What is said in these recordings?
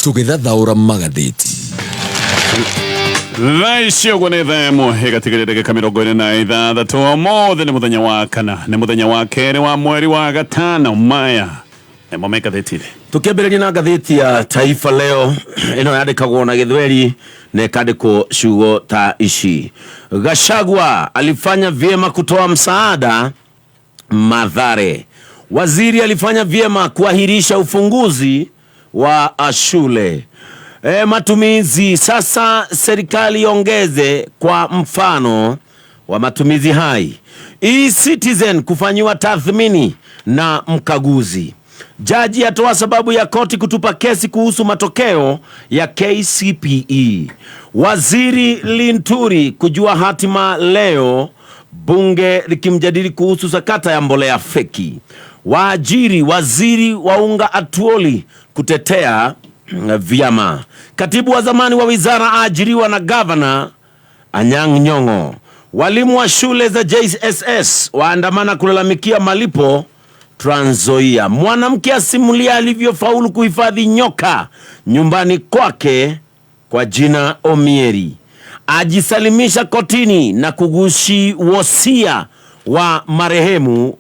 tugithathaura magatheti Thaisio gwa nä thaa ĩmwe ĩgatigĩrĩra ndagĩka 26 ũmũthĩ nĩ mũthenya wa kana nĩ mũthenya wa kerĩ wa mweri wa gatano maya nĩmo me ngathĩti-inĩ. Tukiambĩrĩria na ngathĩti ya Taifa Leo ĩno yandĩkagwo na Gĩthweri na ĩkandĩkwo ciugo ta ici: Gachagua alifanya vyema kutoa msaada Mathare. Waziri alifanya vyema kuahirisha ufunguzi wa shule. Matumizi sasa serikali ongeze kwa mfano wa matumizi hai. E-Citizen kufanyiwa tathmini na mkaguzi. Jaji atoa sababu ya koti kutupa kesi kuhusu matokeo ya KCPE. Waziri Linturi kujua hatima leo, bunge likimjadili kuhusu sakata ya mbolea feki. Waajiri waziri waunga Atuoli kutetea vyama. Katibu wa zamani wa wizara aajiriwa na gavana Anyang' Nyong'o. Walimu wa shule za JSS waandamana kulalamikia malipo Trans Nzoia. Mwanamke asimulia alivyofaulu kuhifadhi nyoka nyumbani kwake kwa jina Omieri. Ajisalimisha kotini na kugushi wosia wa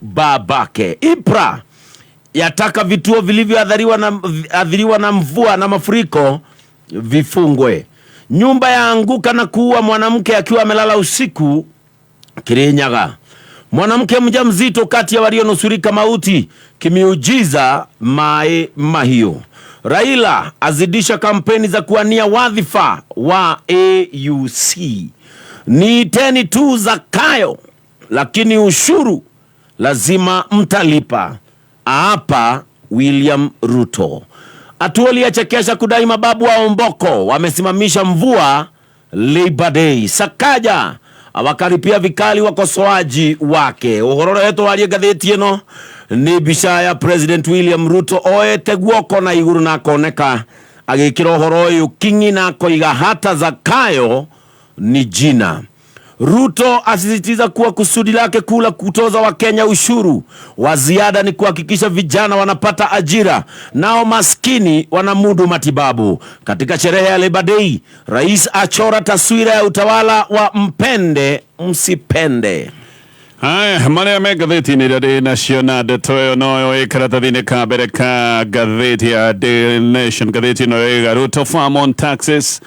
babake. IPRA yataka vituo vilivyoathiriwa na mvua na mafuriko vifungwe. Nyumba yaanguka na kuua mwanamke akiwa amelala usiku Kirinyaga. Mwanamke mjamzito kati ya walionusurika mauti kimiujiza Mahio. Raila azidisha kampeni za kuwania wadhifa wa AUC. Ni teni tu Zakayo, lakini ushuru lazima mtalipa, hapa William Ruto. Atuoli achekesha kudai mababu wa Omboko wamesimamisha mvua Labor Day. Sakaja awakaripia vikali wakosoaji wake. Uhororo yetu walie gatheti ino ni bisha ya President William Ruto oete guoko na iguru na koneka agikira uhoro uyu kingi na koiga hata Zakayo ni jina. Ruto asisitiza kuwa kusudi lake kula kutoza wa Kenya ushuru wa ziada ni kuhakikisha vijana wanapata ajira, nao maskini wanamudu matibabu. Katika sherehe ya Labor Day, rais achora taswira ya utawala wa mpende msipende. Haya, maria me gatheti-inĩ rĩa National Ndeto no ĩkaratathi-inĩ ka mbere ka gatheti ya Daily Nation. Gatheti no ĩga Ruto farm on taxes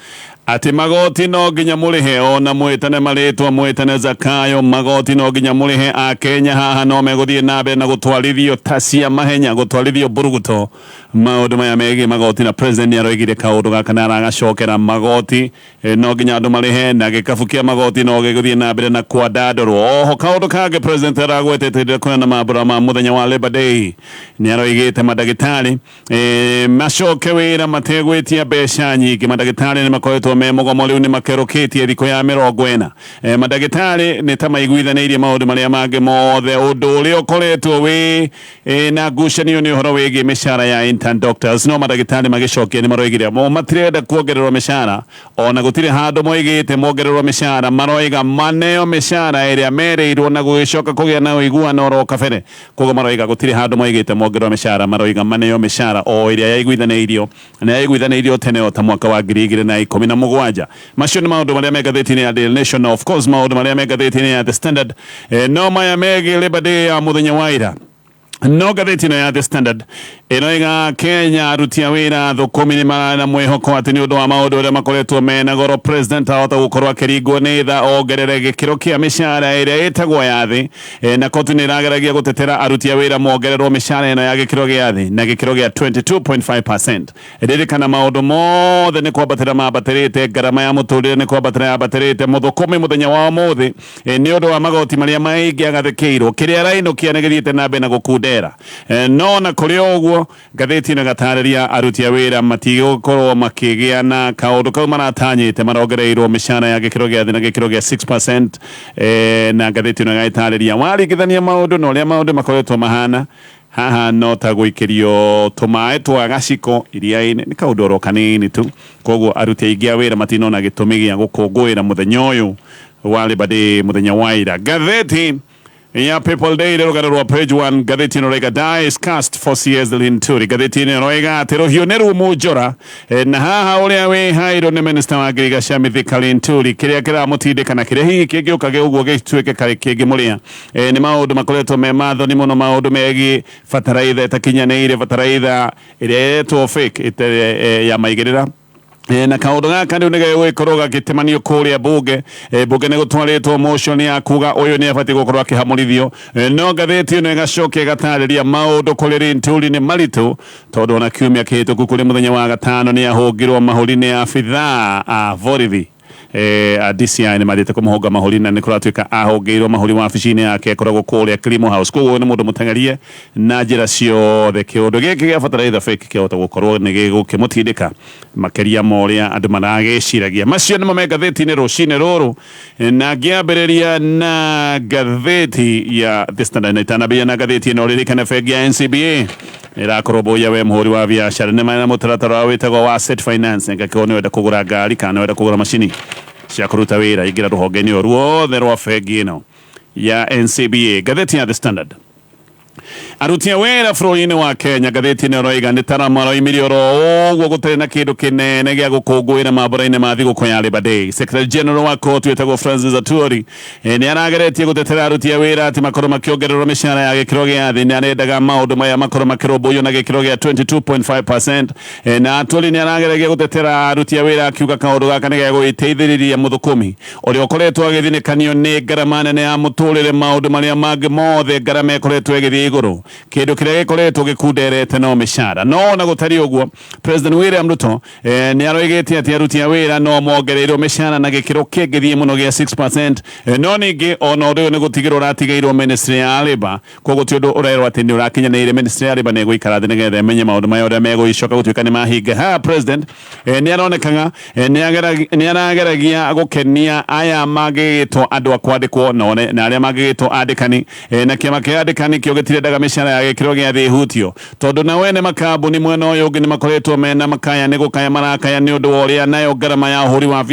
ati magoti no nginya mũrĩhe, ona mwĩtane marĩtwa mwĩtane Zakayo, magoti no nginya mũrĩhe. A Kenya haha no megũthiĩ na mbere na gũtwarithio tacia mahenya, gũtwarithio mburuguto maũndũ maya megiĩ magoti, na president nĩaroigire kaũndũ gaka na aragacokera magoti no nginya andũ marĩhe, na gĩkabu kĩa magoti no gĩgũthiĩ na mbere na kwandandũrwo. Oho kaũndũ kangĩ president aragwetetĩire kwĩna mambura ma mũthenya wa Labor Day, nĩaroigĩte mandagĩtarĩ macoke wĩra mategwĩtia mbeca nyingĩ. Mandagĩtarĩ nĩmakoretwo me mũgomo rĩu nĩmakerũkĩtie thikũ ya 40. Mandagĩtarĩ nĩ ta maiguithanĩirie maũndũ marĩa mangĩ mothe. Ũndũ ũrĩa ũkoretwo wĩ na ngucanio nĩ ũhoro wĩgiĩ mĩcara ya intern doctors, no mandagĩtarĩ magĩcokia nĩmaroigire matirenda kuongererwo mĩcara, ona gũtirĩ handũ moigĩte mongererwo mĩcara. Maroiga maneo mĩcara ĩrĩa merĩirwo na gũgĩcoka kũgĩa na ũiguano oro kabere. Koguo maroiga gũtirĩ handũ moigĩte mongererwo mĩcara, maroiga maneo mĩcara o ĩrĩa yaiguithanĩirio tene o ta mwaka wa 2017. Macio nĩ maũndũ marĩa me ngathĩti-inĩ ya Daily Nation. Of course maũndũ marĩa me ngathĩti-inĩ ya The Standard no maya megiĩ Labor Day ya mũthenya wa ira. No gatheti-inĩ ya The Standard ĩroiga Kenya aruti a wĩra thũkũmi nĩmana mwĩhoko atĩ nĩ ũndũ wa maũndũ ũrĩa makoretwo mena goro, president ahota gũkorwo akĩringwo nĩ tha ongerere gĩkĩro kĩa mĩcara ĩrĩa ĩtagwo ya thĩ, na koti nĩ ĩrageragia gũtetera aruti a wĩra mongererwo mĩcara ĩno ya gĩkĩro gĩa thĩ na gĩkĩro gĩa 22.5%. Ĩrĩrĩkana maũndũ mothe nĩ kwambatĩra mambatĩrĩte, ngarama ya mũtũrĩre nĩ kwambatĩra yambatĩrĩte. Mũthũkũmi mũthenya wa ũmũthĩ nĩ ũndũ wa magoti marĩa maingĩ agathĩkĩirwo, kĩrĩa arainũkia nĩ gĩthiĩte na mbere na gũkundera. No na kũrĩ ũguo ngathĩti-inĩ gatarĩria aruti a wĩra matigũkorwo makĩgĩa na kaũndũ kau maratanyĩte, marongereirwo mĩcara ya gĩkĩro gĩa thĩ na gĩkĩro gĩa 6%. Na ngathĩti-inĩ gatarĩria waringithania maũndũ na ũrĩa maũndũ makoretwo mahana haha no ta gũikĩrio tũmaĩ twa gaciko iria-inĩ nĩ kaũndũ oro kanini tu. Koguo aruti aingĩ a wĩra matinona gĩtũmi gĩa gũkũngũĩra mũthenya ũyũ wa Labor Day mũthenya wa ira. Gatheti ya People Day lero garurwa page 1 gatheti no rega dies cast for CS Linturi gatheti no rega tero hioneru mujora na haha uria we hairo ne minister wa Girigasha Mithika Linturi kiria kira mutinde kana kiria hihi kigiukage uguo gituike kare kigi muria ni maundu makoretwo me matho ni muno maundu megi fataraitha itakinyaneire fataraitha iria etwo fake ite ya maigirira na kaundu gaka riu nige gwikorwo gagitemanio kuria bunge bunge ni gutwaritwo motion ya kuga uyu ni abati gukorwo akihamurithio no gatheti no igacokia gatariria maundu kuri Linturi ni maritu tondu ona kiumia kihituku kuri muthenya wa gatano ni ahungirwo mahuri ni abithaa a borithi DCI ni marite kumuhoga mahuri na nikuratuika ahongeirwo mahuri wabici-ini yake koragwo kuria Kilimo House koguo ni mundu mutengerie na njira ciothe kiundu giki gia bataraitha fake kihota gukorwo ni gigukimutindika makeria moria andu maragiciragia macio ni mame gatheti-ini rucini ruru na ngiambiriria na gatheti ya The Standard itanabia na gatheti ino ririkana bengi ya NCBA irakorobwoya we muhuri wa biashara ni mana mutaratara witagwo wa Asset Finance ngakio ni wenda kugura ngari kana wenda kugura macini cia kuruta wira igira ruhongeni ruothe rwa bengi ino ya NCBA gatheti ya The Standard arutia wera bũrũri-inĩ wa Kenya gatheti-inĩ ĩroiga nĩ taramara imirio ũguo gũtarĩ na kĩndũ kĩnene gĩa gũkũngũĩra mambũra-inĩ ma thigũkũ ya Labour Day. Secretary General wa court wĩtagwo Francis Atwoli nĩ arageretie gũtetera aruti a wĩra atĩ makorwo makĩongererwo mĩcara ya gĩkĩro gĩa thĩ. Nĩ arendaga maũndũ maya makorwo makĩrũmbũiyo na gĩkĩro gĩa 22.5%. Na Atwoli nĩ arageragia gũtetera aruti a wĩra akiuga kaũndũ gaka nĩ gĩa gwĩteithĩrĩria mũthũkũmi ũrĩa ũkoretwo agĩthinĩkanio nĩ ngarama nene ya mũtũrĩre maũndũ marĩa mangĩ mothe ngarama ĩkoretwo ĩgĩthiĩ igũrũ kindu kiria gikoretwo gikunderete no mishara no na gutari uguo President William Ruto ni aroigete ati aruti a wira no mongereirwo mishara na gikiro kingithie muno gia 6% no ningi ona undu ni gutigirwo ratigairwo ministry ya Labour koguo ti undu urerwo ati ni urakinyanĩire ministry ya Labour ni gwikara thi nigetha imenye maundu maya uria megũicoka gutuika ni mahinga ha president ni aronekaga ni arageragia gukenia aya magĩtwo andu akwandĩkwo na aria magĩtwo andĩkani na kiama kia andĩkani kĩo gĩtirendaga mishara ya gĩkĩro gĩa thĩ hutio tondu na wene makambuni mwena ũyũ ũngĩ ni makoretwo mena makaya ni gukaya marakaya ni undu wa ũrĩa nayo ngarama ya ũhũri wa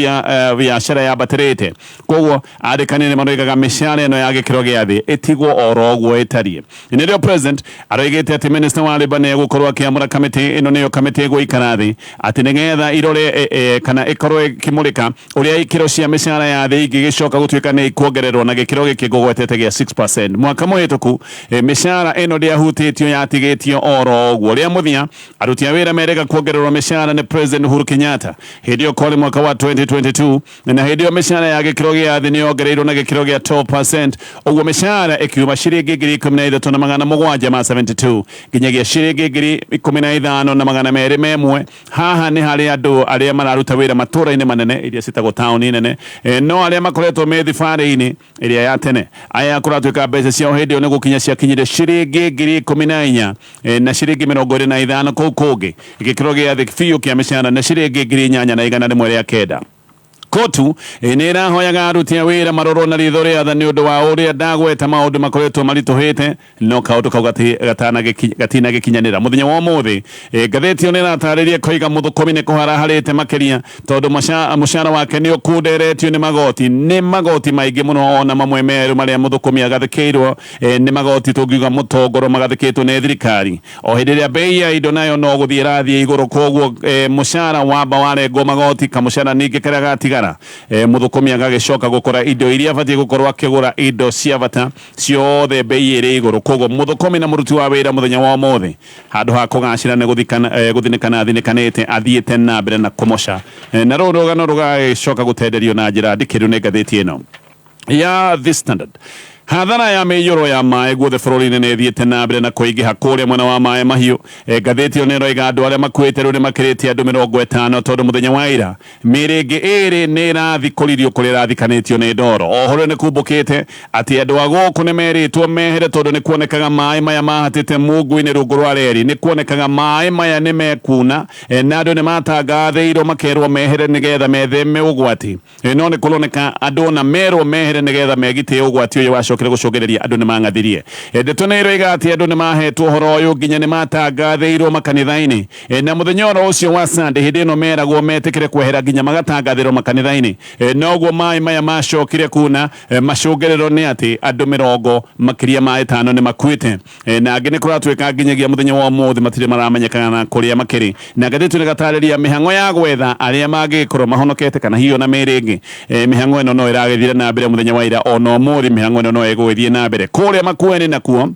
biashara yambatĩrĩte koguo andĩkani ni maroigaga mishara ĩno ya gĩkĩro gĩa thĩ ĩtigwo oro ũguo ĩtariĩ. Nĩrĩo president aroigĩte atĩ minister wa Labour nĩ egũkorwo akĩamũra kamĩtĩ ĩno nĩyo kamĩtĩ ĩgũikara thĩ atĩ nĩgetha irore kana ĩkorwo ĩkĩmũrĩka ũrĩa ikĩro cia mishara ya thĩ ingĩgĩcoka gũtuĩka nĩ ikuongererwo na gĩkĩro gĩkĩ ngũgwetete gĩa 6%. Mwaka mũhĩtũku mishara ĩno ndĩahutĩtio yatigĩtio oro ũguo. Rĩa mũthia aruti a wĩra merega kuongererwo mishara nĩ President Uhuru Kenyatta hĩndĩ ĩyo kwarĩ mwaka wa 2022 na hĩndĩ ĩyo mishara ya gĩkĩro gĩa thĩ nĩyongereirwo na gĩkĩro gĩa 12%. Ũguo mishara ĩkiuma ciringi ngiri 13,772 nginyagia ciringi ngiri 15,201. Haha nĩ harĩ andũ arĩa mararuta wĩra matũra-inĩ manene iria citagwo taũni nene no arĩa makoretwo me thibarĩ-inĩ ĩrĩa ya tene aya kũratuĩka mbeca ciao hĩndĩ ĩyo nĩ gũkinya ciakinyire ciringi ngiri 14 na ciringi 25 kũu kũngĩ gĩkĩro gĩa thĩ biũ kĩa mĩcara na ciringi ngiri 8,109. Kotu nĩ ĩrahoyaga aruti a wĩra marorwo na ritho rĩa tha nĩ ũndũ wa ũrĩa ndagweta maũndũ makoretwo maritũhĩte no kaũndũ kau gatinagĩkinyanĩra. Mũthenya wa ũmũthĩ ngatheti ĩyo nĩ ĩratarĩria koiga mũthũkũmi nĩ kũharaharĩte makĩria tondũ mũcara wake nĩ ũkunderetio nĩ magoti maingĩ mũno ona mamwe merũ marĩa mũthũkũmi agathĩkĩirwo nĩ magoti tũngiuga mũtongoro magathĩkĩtwo nĩ thirikari. O hĩndĩ ĩrĩa bei ya indo nayo no gũthiĩ ĩrathiĩ igũrũ koguo mũcara wamba warengwo magoti kamũcara ningĩ karĩa gatigara mũthũkũmi agagĩcoka gũkora indo iria abatiĩ gũkorwo akĩgũra indo cia bata ciothe bei ĩrĩ igũrũ. Koguo mũthũkũmi na mũruti wa wĩra mũthenya wa ũmũthĩ handũ ha kũgacĩra nĩ gũthinĩkana athinĩkanĩte athiĩte na mbere na kũmoca na rũu rũgano rũgagĩcoka gũtenderio na njĩra ndikĩru nĩ ngathĩti ĩno ya The Standard. Hathara ya mĩiyũro ya maĩ guothe bũrũri-inĩ nĩ ĩthiĩte na mbere na kũingĩha kũrĩa mwena wa maĩ mahiũ. Ngathĩti ĩyo nĩ ĩroiga andũ arĩa makuĩte rĩu nĩ makĩrĩtie andũ 50 tondũ mũthenya wa ira mĩrĩngĩ ĩrĩ nĩ ĩrathikũririo kũrĩa ĩrathikanĩtio nĩ ndoro. Oho nĩ kumbũkĩte atĩ andũ a gũkũ nĩ merĩtwo mehere tondũ nĩ kuonekaga maĩ maya mahatĩte mungu-inĩ rungu rwa reri. Nĩ kuonekaga maĩ maya nĩ mekuna na andũ nĩ matangathĩirwo makerwo mehere nĩgetha metheme ũgwati. No nĩ kũroneka andũ na merwo mehere nĩgetha megite ũgwati ũyũ wacoka macokire gucogereria andu nimangathirie ndeto nä ä igati andu nimahetwo horo uyu nginya nimatangathirwo makanitha-ini na muthenya ucio wa Sunday hindi ino meragwo metikire kwehera nginya magatangathirwo makanitha-ini noguo mai maya macokire kuna macogerero ni ati andu 50 makiria ma 5 ni makuite na angi ni kuratwika nginyagia muthenya wa umuthi matire maramenyekana kuria makiri na gathĩti nĩ gatariria mĩhang'o ya gwetha aria mangikorwo mahonokete kana hiyo na mĩrĩngĩ mĩhang'o ĩno no ĩragĩthire na mbere muthenya wa ira ona ũmũthĩ mĩhang'o ĩno no ĩgũgĩthiĩ na mbere kũrĩa Makueni nakuo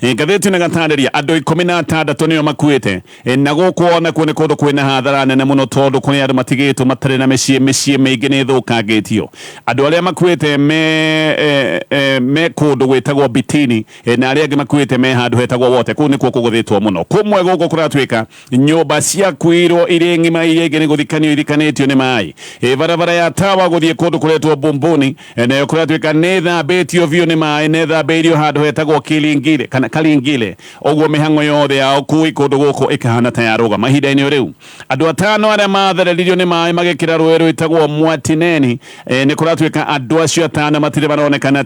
ngathĩti nĩ gatarĩria andũ 16 nĩo makuĩte na gũkũ ona kuo nĩ kũndũ kwĩna hathara nene mũno tondũ kũrĩ andũ matigĩtwo matarĩ na mĩciĩ mĩingĩ nĩ thũkangĩtio andũ arĩa makuĩte me kũndũ gwĩtagwo Bitini na arĩa angĩ makuĩte me handũ hetagwo Wote kũu nĩkuo kũgũthĩtwo mũno kũmwe gũkũ kũratuĩka nyũmba ciakuirwo irĩ ng'ima iria ingĩ nĩ gũthikanio ithikanĩtio nĩ maĩ barabara ya Tawa gũthiĩ kũndũ kũretwo Bumbuni nayo kũratuĩka nĩ thambĩtio biũ nĩ maĩ nĩ thambĩirio handũ hetagwo Kilingile kana Kalingile oguo mĩhang'o yothe yao kũu kũndũ gũkũ ĩkahana ta yarũga mahinda-inĩ rĩu andũ 5 arĩa mathereririo nĩ maĩ magĩkĩra rũĩ rwĩtagwo Mwatineni nĩ kũratuĩka andũ acio 5 matirĩ maronekana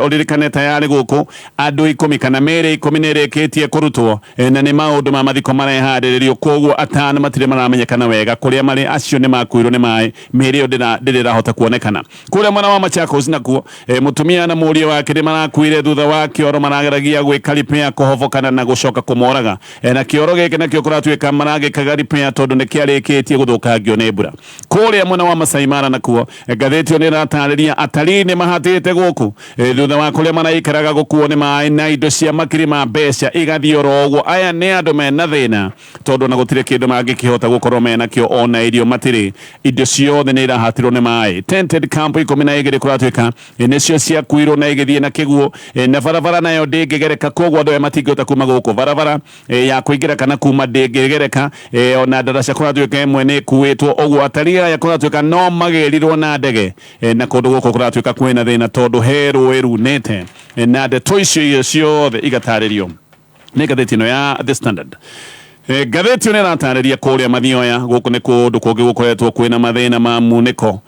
ũririkane tayarĩ gũkũ andũ 10 kana mĩĩrĩ 10 nĩ ĩrĩkĩtie kũrutwo na nĩ maũndũ ma mathiko mareharĩrĩrio koguo 5 matirĩ maramenyekana wega kũrĩa marĩ acio nĩ makuirwo nĩ maĩ mĩĩrĩ ĩyo ndĩrahota kuonekana kũrĩa mwena wa Machakos nakuo mũtumia na mũriũ wake nĩ marakuire thutha wa kĩoro marageragia gwĩka repair kũhobokana na gũcoka kũmoraga na kĩoro gĩkĩ nakĩo kũratuĩka maragĩkaga repair tondũ nĩ kĩarĩkĩtie gũthũkangio nĩ mbura kũrĩa mwena wa Masai Mara nakuo ngathĩti nĩ ĩratarĩria atarii nĩ mahatĩte gũkũ thutha wa kũrĩa maraikaraga gũkuo nĩ maĩ na indo cia makiri ma mbeca igathiĩ oro ũguo aya nĩ andũ mena thĩna tondũ na gũtirĩ kĩndũ mangĩkĩhota gũkorwo mena kĩo ona irio matirĩ indo ciothe nĩ irahatirwo nĩ maĩ tented camp 12 kũratuĩka nĩcio ciakuirwo na igĩthiĩ na kĩguo na barabara nayo ndĩngĩgereka koguo andũ aya matingĩhota kuma gũkũ barabara ya kũingĩra kana kuma ndĩngĩgereka ona ndaraca kũratuĩka ĩmwe nĩ ĩkuĩtwo ũguo atarii aya kũratuĩka no magĩrirwo na ndege na kũndũ gũkũ kũratuĩka kwĩna thĩna tondũ he rũĩ runĩte na ndeto icio ciothe igatarĩrio nĩ ngathĩti ĩno ya The Standard ngathĩti nĩ ĩratarĩria kũrĩa Mathioya gũkũ nĩ kũndũ kũngĩ gũkoretwo kwĩna mathĩna ma munĩko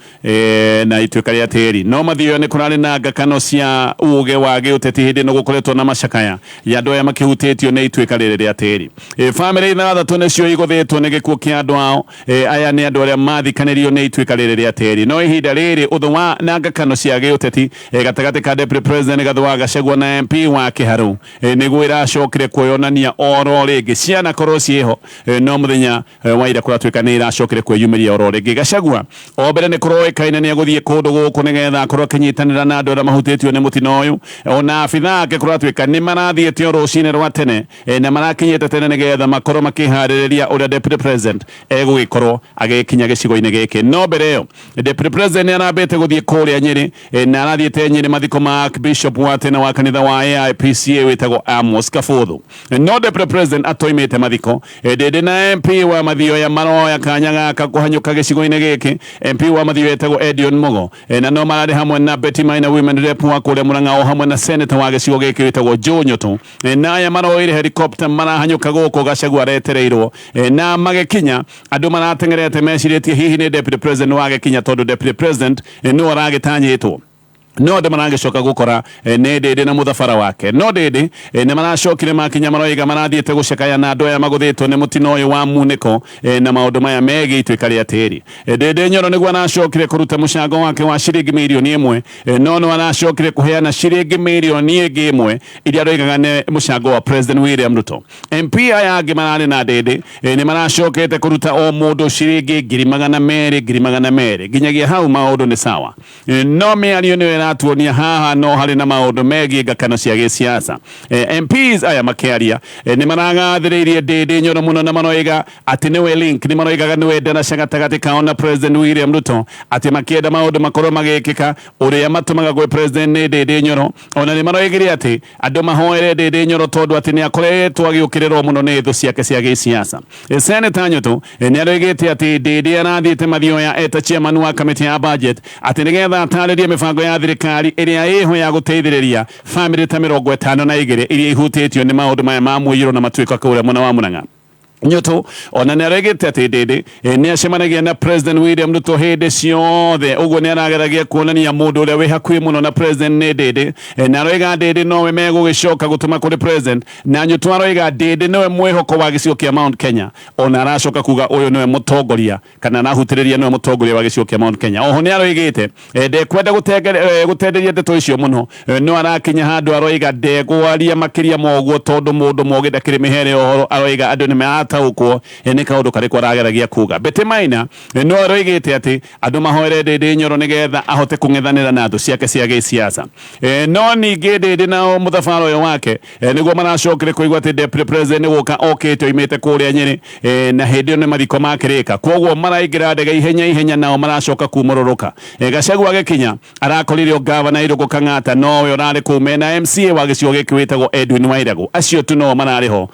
na ituĩka rĩa tĩri no Mathioya nĩ kũrarĩ na ngakano cia uge wa gĩũteti hĩndĩ ĩno gũkoretwo na macakaya ya andũ aya makĩhutĩtio nĩ ituĩka rĩrĩ rĩa tĩri bamĩrĩ 6 nĩcio igũthĩtwo nĩ gĩkuũ kĩa andũ ao aya nĩ andũ arĩa mathikanĩrio nĩ ituĩka rĩrĩ rĩa tĩri no ihinda rĩrĩ ũthũ na ngakano cia gĩũteti gatagatĩ ka Deputy President Gathũa Gachagua na MP wa Kĩharũ nĩguo ĩracokire kwĩyonania oro rĩngĩ ciana korwo ciho no muthenya wa ira kũratuĩka nĩ iracokire kwĩyumĩria oro rĩngĩ Gachagua o mbere nĩ kũroĩkaine nĩ agũthiĩ kũndũ gũkũ nĩgetha akorwo akĩnyitanĩra na andũ arĩa mahutĩtio nĩ mũtino ũyũ ona abithaa ake kũratuĩka nĩ marathiĩte o rũcinĩ rwa tene na marakinyĩte tene nĩgetha makorwo makĩharĩrĩria ũrĩa Deputy President egũgĩkorwo agĩkinya gĩcigo-inĩ gĩkĩ no mbere ĩyo Deputy President nĩ arambĩte gũthiĩ kũrĩa Nyĩrĩ na arathiĩte Nyĩrĩ mathiko ma Archbishop wa tene wa kanitha wa AIPCA wĩtagwo Amos Kabũthũ no Deputy President atoimĩte mathiko ndĩndĩ na MP wa Mathioya maroya kanya gaka kũhanyũka gĩcigo-inĩ gĩkĩ MP wa Mathioya etagwo Edion Mugo na no mararĩ hamwe na Betty Maina Women Rep wa kũrĩa Mũrang'a o hamwe na Senator wa gĩcigo gĩkĩ wĩtagwo Joe Nyoto na aya maroire helicopter marahanyũka gũkũ Gachagua aretereirwo na magĩkinya andũ marateng'erete mecirĩtie hihi nĩ Deputy President wagĩkinya tondũ Deputy President nĩwe aragĩtanyĩtwo no andũ maragĩcoka gũkora nĩ ndĩndĩ na mũthabara wake no ndĩndĩ nĩ maracokire makinya maroiga marathiĩte gũcakaya na andũ aya magũthĩtwo nĩ mũtino ũyũ wa munĩko na maũndũ maya megiĩ ituĩka rĩa tĩri ndĩndĩ Nyoro nĩguo aracokire kũruta mũcango wake wa ciringi mirioni 1 no no aracokire kũheana ciringi mirioni ĩngĩ 1 iria aroigaga nĩ mũcango wa President William Ruto MP aya angĩ mararĩ na ndĩndĩ nĩ maracokete kũruta o mũndũ ciringi 200,000 nginyagia hau maũndũ nĩ sawa no mĩario nĩyo atuonia haha no harĩ na maũndũ megiĩ ngakano cia gĩsiasa MPs aya makĩaria nĩ maragathĩrĩirie ndĩndĩ Nyoro mũno na maroiga atĩ nĩwe link nĩ maroigaga nĩwe ndaraca gatagatĩ kao na President William Ruto atĩ makĩenda maũndũ makorwo magĩkĩka ũrĩa matũmaga gwĩ President nĩ ndĩndĩ Nyoro ona nĩ maroigire atĩ andũ mahoere ndĩndĩ Nyoro tondũ atĩ nĩ akoretwo agĩũkĩrĩrwo mũno nĩ thũ ciake cia gĩsiasa Senator Nyoto nĩ aroigĩte atĩ ndĩndĩ arathiĩte Mathioya eta chairman wa kamĩtĩ ya budget atĩ nĩgetha atarĩrie mĩbango ya thirikari ĩrĩa ĩho ya gũteithĩrĩria family ta 52 iria ihutĩtio nĩ maũndũ maya ma mũiyũro na matuĩka kũrĩa mwena wa Mũrang'a nyoto ona neregete ati ndindi ni acemanagia na President William Ruto hindi ciothe uguo ni arageragia kuonania mundu uria wi hakuhi muno na President ni ndindi na aroiga ndindi nowe megugicoka gutuma kuri President na nyoto aroiga ndindi niwe mwihoko wa gicigo kia Mount Kenya ona aracoka kuga uyu niwe mutongoria kana arahutiriria niwe mutongoria wa gicigo kia Mount Kenya. Oho ni aroigite ndekwenda gutenderia ndeto icio muno no arakinya handu aroiga ndegwaria makiria moguo tondu mundu mogi ndakiri mihere ohoro aroiga andu ni taukwo ni kaundu kariko arageragia kuga. Bete Maina no aroigite ati andu mahoere ndindi Nyoro nigetha ahote kung'ethanira na andu ciake cia giciaca no ningi ndindi na muthabara uyu wake niguo maracokire kuigwa ati Deputy President guka okite oimite kuria Nyeri na hindi iyo ni mathiko makirika koguo maraingira ndege ihenya nao maracoka kumũrũrũka. Gachagua agikinya arakorire Gavana Irungu Kang'ata nowe urari kume na MCA wa gicigo giki witagwo Edwin Wairagu acio tu no marariho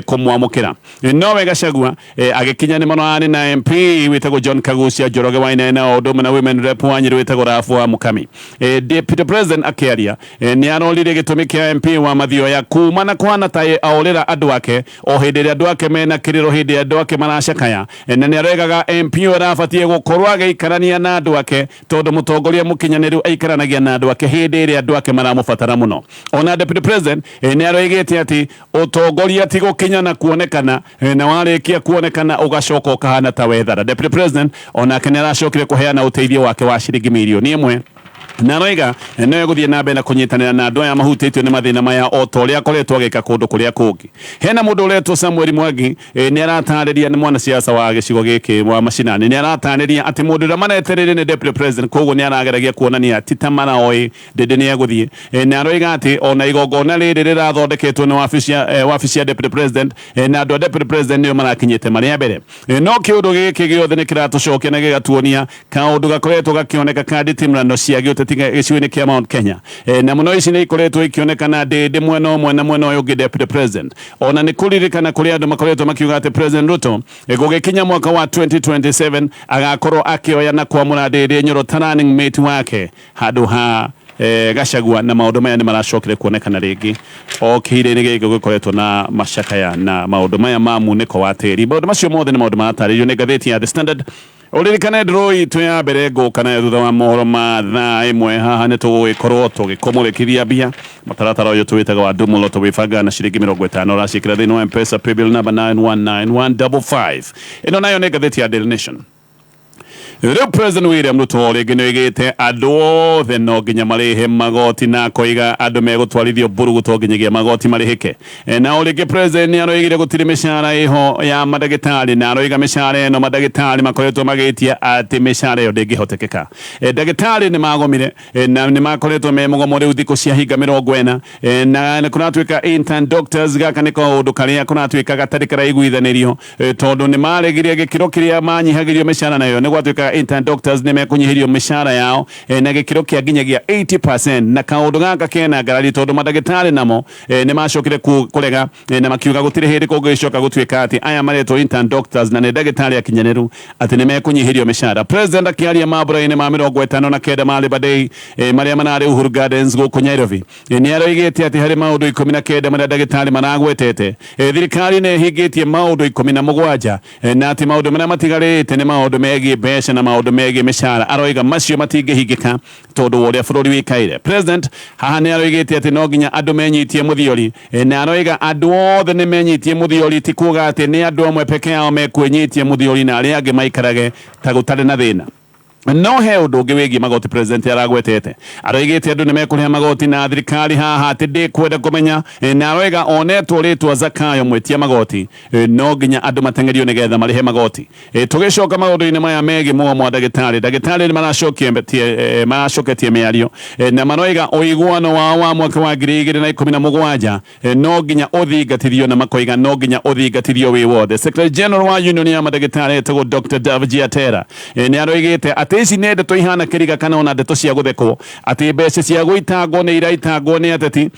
kumwamũkĩra. Nowe Gachagua agikinya ni monani na MP witagwo John Kagucia Njoroge Wainaina na Odoma na Women Rep wa Nyeri witagwo Rafua Mukami. Deputy President akiaria ni arorire gitumi kia MP wa Mathioya kuma na kwana tae aorera andu ake o hindi ria andu ake mena kiriro hindi andu ake maracakaya na ni aregaga MP arabatie gukorwo ageikarania na andu ake tondu mutongoria mukinyaniru aikaranagia na andu ake hindi ria andu ake maramubatara muno. Ona Deputy President ni aroigite ati utongoria ti gukinyana kuonekana na warikia kuonekana ugacoka ukahana ta wethara. Deputy President ona kana aracokire kuheana uteithio wake wa ciringi milioni 1 na roiga no guthie na mbere na kunyitanira na andu aya mahutitio ni mathina maya o to ria koretwo agika kundu kuria kungi. Hena mundu uretwo Samuel Mwangi ni aratariria ni mwana siasa wa gicigo giki wa macinani ni aratariria ati mundu ria maneterere ni Deputy President koguo ni arageragia kuonania titamara oi ndindi ni aguthie na roiga ati ona igongona riri rirathondeketwo ni wabici ya Deputy President na andu a Deputy President ni marakinyite maria mbere no kiundu giki giothe ni kiratucokia na gigatuonia kaundu gakoretwo gakioneka kandi timrano cia gicigo-ini kia Mount Kenya na muno ici ni ikoretwo ikionekana ndindi mwena umwe na mwena uyu ungi Deputy President ona ni kuririkana kuri andu makoretwo makiuga ati President Ruto gugikinya mwaka wa 2027 agakorwo akioya na kwamura ndindi Nyoro running mate wake handu ha Gachagua na maundu maya ni maracokire kuonekana ringi o kihire-ini giki gukoretwo na macakaya na maundu maya ma muniko wa tiri. Maundu macio mothe ni maundu marataririo ni ngathĩti ya The Standard. Uririkane ndroi tu ya mbere gukana thutha wa mohoro ma thaa imwe haha ni tugikorwo tugikomũrĩkithia mbia mataratara uyu tuwitaga wa Ndumulo tuwibanga na ciringi 50 uracikira thĩinĩ wa M-Pesa paybill number 919155. Ino nayo ni ngathĩti ya Daily Nation. Rĩu President William Ruto rĩngĩ nĩoigĩte andũ othe no nginya marĩhe magoti na koiga andũ megũtwarithio mbũrũgũtũ nginyagia magoti marĩhĩke. Na rĩngĩ President nĩaroigire gũtirĩ mĩcara ĩho ya mandagĩtarĩ na aroiga mĩcara ĩno mandagĩtarĩ makoretwo magĩtia atĩ mĩcara ĩyo ndĩngĩhotekeka. Ndagĩtarĩ nĩ magomire na nĩ makoretwo me mũgomo rĩu thikũ cia hinga 40 na kũratuĩka intern doctors gaka nĩ kaũndũ karĩa kũratuĩka gatarĩ karaiguithanĩrio tondũ nĩ maregirie gĩkĩro kĩrĩa manyihagirio mĩcara nayo nĩ gwatuĩka intern doctors ni mekunyihirio mishara yao na gikiro kia nginyagia 80% na kaundu gaka kena ngarari tondu madagitari namo ni macokire kurega na makiuga gutire hindi kungicoka gutuika ati aya maretwo intern doctors na ni ndagitari akinyaniru ati ni mekunyihirio mishara. President akiaria mambura-ini ma 59 ma Labour Day maria manari Uhuru Gardens guku Nairobi ni aroigite ati hari maundu 19 maria ndagitari maragwetete thirikari ni higitie maundu 17 na ati maundu maria matigarite ni maundu megie mbeca na maundu megie mishara aroiga macio matingihingika tondu uria bururi wikaire. President haha ni aroigite ati no nginya andu menyitie muthiori na aroiga andu othe ni menyitie muthiori ti kuga ati ni andu amwe peke yao mekwenyitie muthiori na aria angi maikarage ta gutari na thina no he undu ungi wigie magoti. President aragwetete aroigite andu ni mekuriha magoti na thirikari haha ati ndikwenda kumenya na aroiga onetwo ritwa Zakayo mwetia magoti no nginya andu matengerio nigetha marihe magoti. Tugicoka maundu-ini maya megie mwa ndagitari ni maracoketie miario na maroiga uiguano wa mwaka wa 2017 no nginya uthingatithio na makoiga no nginya uthingatithio wi wothe. Secretary General wa Union ya Madagitari etagwo Dr. David Giatera ni aroigite ati ati ici nä ndeto ihana kä riga kana ona ndeto cia gå thekwo atä mbeca cia gå itangwo nä iraitangwo nä ateti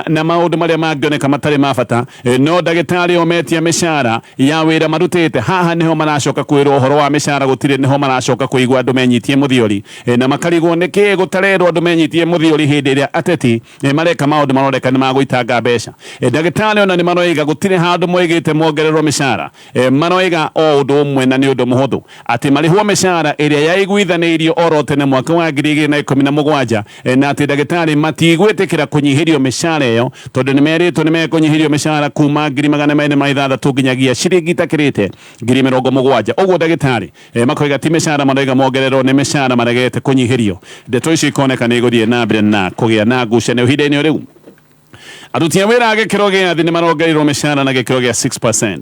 na maå ndå marä a mangioneka matarä ma bata no ndagätarä o metia mä cara ya wä ra marutä te haha nä ho maracoka kwä rwo å horo wa mä cara gå tirä nä ho maracoka kå igua andå menyitie må thiori na makarigwo nä kä gå tarerwo andå menyitie må thiori hä ndä ä rä a ateti mareka maå ndå maroreka nä magå itanga mbeca ndagätarä ona nä maroiga gå tirä handå moigä te mongererwo mä cara maroiga o å ndå å mwe na nä å ndå må hå thå atä marä hwo mä cara ä rä a yaiguithanä irio oro tene mwaka wa 2017 na atä ndagätarä matigwä tä kä ra kå nyihä rio mä cara ä yo tondå nä merä two nä mekå nyihä rio mä cara kuma 2,260 nginyagia ciringi itakä rä te 70,000 å guo ndagätarä makoiga ti mä cara maroiga mongererwo nä mä cara maregete kå nyihä rio ndeto icio ikoneka nä gå thiä na mbere na kå gä a na ngucanio ihinda-inä o rä u aruti a wira a gikiro gia thi ni marongereirwo mishara na gikiro gia 6%.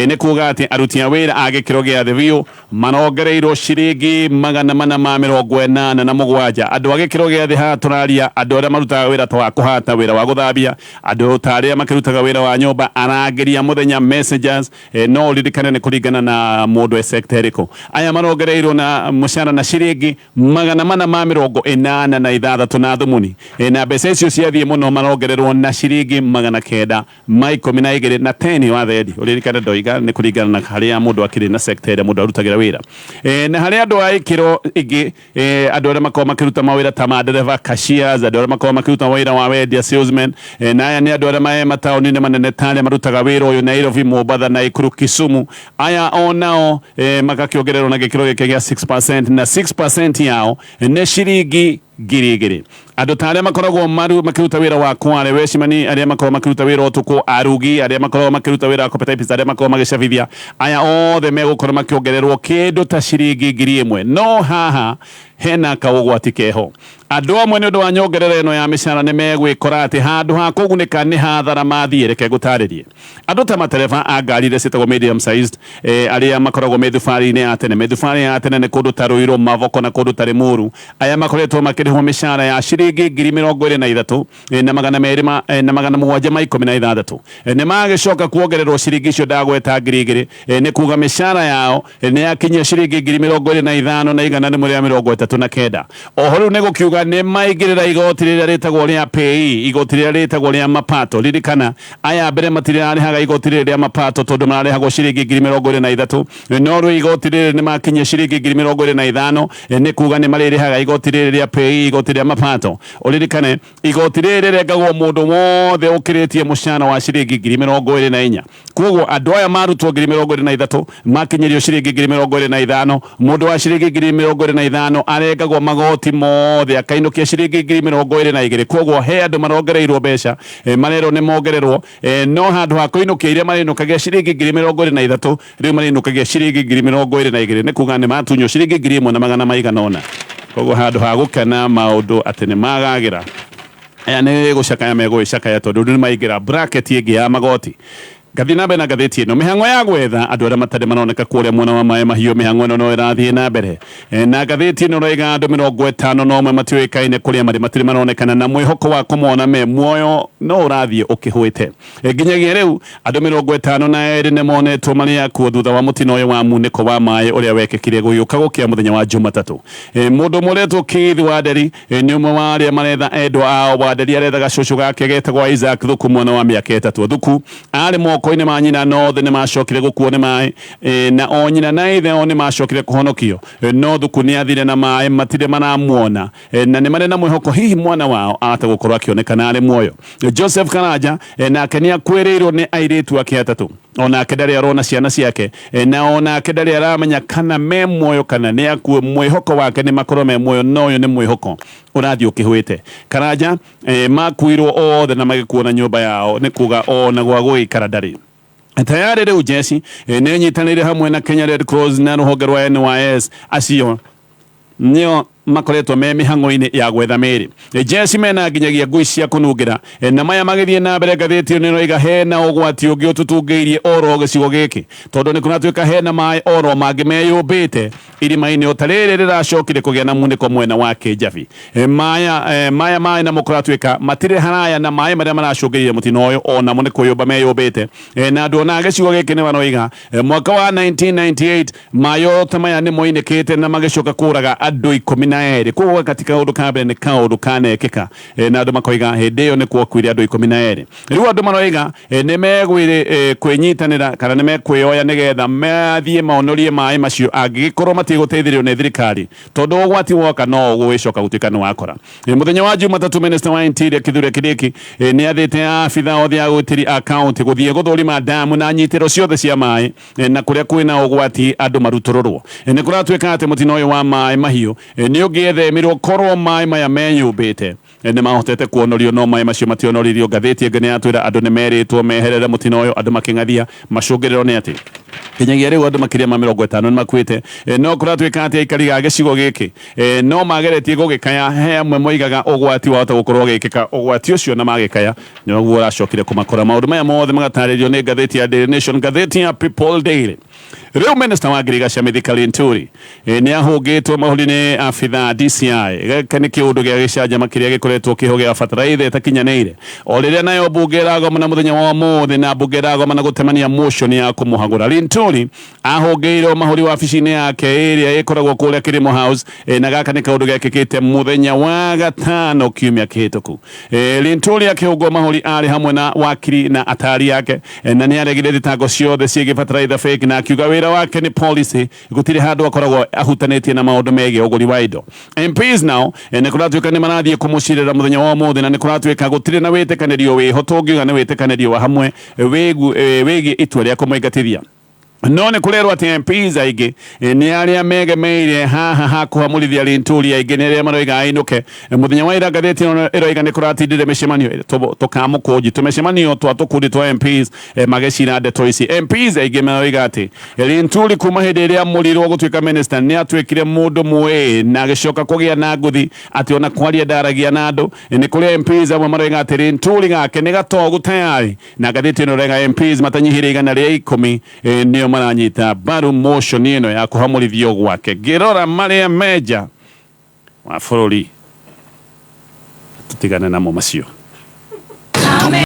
Ni kuga ati aruti a wira a gikiro gia thi biu marongereirwo ciringi 487. Andu a gikiro gia thi ha turaria andu aria marutaga wira ta wa kuhata wira wa guthambia andu ta aria makirutaga wira wa nyumba arangeria muthenya messengers no ririkane ni kuringana na mundu sectoriko aya marongereirwo na mushara na ciringi 486 na thumuni na mbeca icio ciathie muno marongererwo na ciringi 912 na 10 wa thedi uririkane ndoiga ni kuringana na haria mundu akiri na sector ira mundu arutagira wira na haria andu a ikiro ingi andu aria makoma makiruta mawira ta madereva cashiers andu aria makoma makiruta wira wa wendia salesmen na aya ni andu aria mae mataoni ni manene tane marutaga wira uyu Nairobi Mombasa na Ikuru Kisumu aya onao makakiongererwo na gikiro gike gia 6% na 6% yao ne ciringi ngiri andu ta aria makoragwo makiruta wira wa Kwale Weshimani aria makoragwo makiruta wira utuku arugi aria makoragwo makiruta wira Cooperative aria makoragwo magicabithia aya othe megukorwo makiongererwo kindu ta ciringi 1,000 no haha hena kaugwati keho andu amwe ni undu wa nyongerera ino ya mishara ni megwikora ati handu ha kugunika ni hathara mathiĩ reke ngutaririe andu ta matereba a ngari iria ciĩtagwo medium sized aria makoragwo me thubarĩ-inĩ ya tene mĩthubarĩ ya tene nĩ kũndũ ta Ruiru Mavoko na kũndũ ta Limuru aya makoretwo makĩrĩhwo mĩcara ya ciringi 23,000 na 716 nĩ magĩcoka kuongererwo ciringi icio ndagweta 2,000 nĩ kuga mĩcara yao nĩ yakinyia ciringi 25,000 na igana rĩmwe rĩa 39 oho rĩu nĩ gũkiuga nĩ maingĩrĩra igoti rĩrĩa rĩtagwo rĩa PAYE igoti rĩrĩa rĩtagwo rĩa mapato ririkana aya mbere matirarĩhaga igoti rĩrĩa rĩa mapato tondũ mararĩhagwo ciringi 23,000 no rĩu igoti rĩrĩ nĩ makinyia ciringi 25,000 nĩ kuga nĩ marĩrĩhaga igoti rĩrĩ rĩa PAYE igoti rĩa mapato uririkane igoti rĩrĩ rĩrengagwo mũndũ wothe ũkĩrĩtie mũcara wa ciringi 24,000 koguo andũ aya marutwo 23,000 makinyirio ciringi 25,000 mũndũ wa ciringi 25,000 arengagwo magoti mothe akainukia ciringi 22,000 koguo he andũ marongereirwo mbeca marerwo nĩ mongererwo no handũ ha kũinukia iria marinukagia ciringi 23,000 rĩu marinukagia ciringi 22,000 nĩ kuga nĩ matunywo ciringi 1,100 koguo handũ ha gũkena maũndũ atĩ nĩ magagira aya nĩ gũcakaya megũgĩcakaya tondũ nĩ maingĩra bracket ĩngĩ ya magoti gathi na mbere na gatheti ĩno mĩhang'o ya gwetha andũ arĩa matarĩ maroneka kũrĩa mwena wa Maĩ Mahiũ mĩhang'o ĩno no ĩrathiĩ na mbere na gatheti ĩno roiga andũ 51 matiũĩkaine kũrĩa marĩ matirĩ maronekana na mwĩhoko wa kũmona me muoyo no ũrathiĩ ũkĩhũĩte nginyagia rĩu andũ 52 nĩ monetwo marĩ akuo thutha wa mũtino ũyũ wa munĩko wa maĩ ũrĩa wekĩkire gũgĩũka gũkĩa mũthenya wa Jumatatũ mũndũ mũretwo Keith Wanderi nĩ ũmwe wa arĩa maretha endwa ao Wanderi arethaga cũcũ gake getagwo Isaac Thuku mwana wa mĩaka 3 Thuku arĩ moko-inĩ ma nyina no othe nĩ macokire gũkuo nĩ maĩ na o nyina na ithe o nĩ macokire kũhonokio no Thuku nĩ athire na maĩ matirĩ maramuona na nĩ marĩ na mwĩhoko hihi mwana wao ahota gũkorwo akĩonekana arĩ muoyo Joseph Karanja nake nĩ akwĩrĩirwo nĩ airĩtu ake 3 onake ndarĩ arona ciana ciake na onake ndarĩ aramenya kana me muoyo kana nĩ akuo mwĩhoko wake nĩ makorwo me muoyo no ũyũ nĩ mwĩhoko ũrathiĩ ũkĩhũĩte Karanja makuirwo othe na magĩkuona nyũmba yao nĩ kuga ona gwa gũgĩikara ndarĩ tayari rĩu Jesse nĩ nyitanĩire hamwe na Kenya Red Cross na rũhonge rwa NYS acio nĩo makoretwo me mĩhang'o-inĩ ya gwetha mĩĩrĩ Jesse mena nginyagia ngui cia kũnungĩra na maya magĩthiĩ na mbere ngathĩti ĩno ĩroiga hena ũgwati ũngĩ ũtũtũngĩirie oro gĩcigo gĩkĩ tondũ nĩ kũratuĩka hena maĩ oro mangĩ meyũmbĩte irima-ini otarere riracokire kugia na muniko mwena wake Javi maya na mukuratwika matire haraya na maya maria maracungirire mutino uyu ona muniko yumba meyumbite na andu ona gicigo giki ni wanoiga mwaka wa 1998 mayo tamaya ni moinekete na magicoka kuraga andu 12 kuwa katika undu ka mbere ni kaundu kanekeka na andu makoiga hindi iyo ni kuokwire andu 12 riu andu maroiga ni megwire kwinyitanira kana ni mekwioya nigetha mathie maonorie mai macio angikorwo matiguteithirio ni thirikari tondu ugwati woka no gwicoka gutuika ni wakora muthenya wa Jumatatu Minister wa Interior Kithure Kindiki ni athite afitha othe agutiri account guthie guthurima damu na nyitiro ciothe cia mai na kuria kwina ugwati andu marutururwo ni kuratwika ati mutino uyu wa mai mahiu ni ugiethemirwo korwo mai maya menyumbite ni mahotete kuonorio no mai macio mationoririo ngathiti ngene atwira andu ni meritwo meherere mutino uyu andu makingathia macungiriro ni ati kinyagia riu andu makiria ma 50 ni makwite no kuratwika ati aikari ga gicigo giki no mageretie gugikaya he amwe moigaga ugwati wahota gukorwo gikika ugwati ucio na magikaya noguo uracokire kumakora maundu maya mothe magataririo ni ngathiti ya Daily Nation ngathiti ya People Daily. Riu Minister wa Girigasha Mithika Linturi ni ahungitwo mahuri-ini afitha DCI gaka ni kiundu gia gicanja kiria gikoretwo kihogia bataraitha itakinyanire o riria nayo bunge iragoma na muthenya wa umuthi na bunge iragoma na gutemania motion ya kumuhagura Linturi ahungiirwo mahuri wabici-ini yake iria ikoragwo kuria Kilimo House na gaka ni kaundu gekikite muthenya wa gatano kiumia kihituku Linturi akihungwo mahuri ari hamwe na wakiri na atari yake na ni aregire thitango ciothe ciigi bataraitha fake na akiuga wira wake ni policy gutire handu akoragwo ahutanetie na maundu mege uguri wa indo MPs now ni kuratwika ni marathie kumucirira muthenya wa umuthi na ni kuratwika gutire na witikanirio wihotungiuga ni witikanirio wa hamwe wigi itua ria kumuingatithia no ni kurerwo ati MPs aingi ni aria megemeire haha hakuhamurithia Linturi aingi ni aria maroiga ainuke muthenya wa ira ngathiti iroiga ni kuratindire micemanio tukamukunji tumicemanio twatukundi twa MPs magecira ndeto ici MPs aingi maroiga ati Linturi kuma hindi iria murirwo gutwika minister ni atwikire mundu mwe na agicoka kugia na nguthi ati ona kwaria ndaragia na andu ni kuri MPs amwe maroiga ati Linturi gake ni gatogu tayari na ngathiti no rega MPs matanyihire igana ria 10 ni maranyita baru motion ino ya kuhamurithio gwake ngirora maria meja wa bururi tutigane namo macio.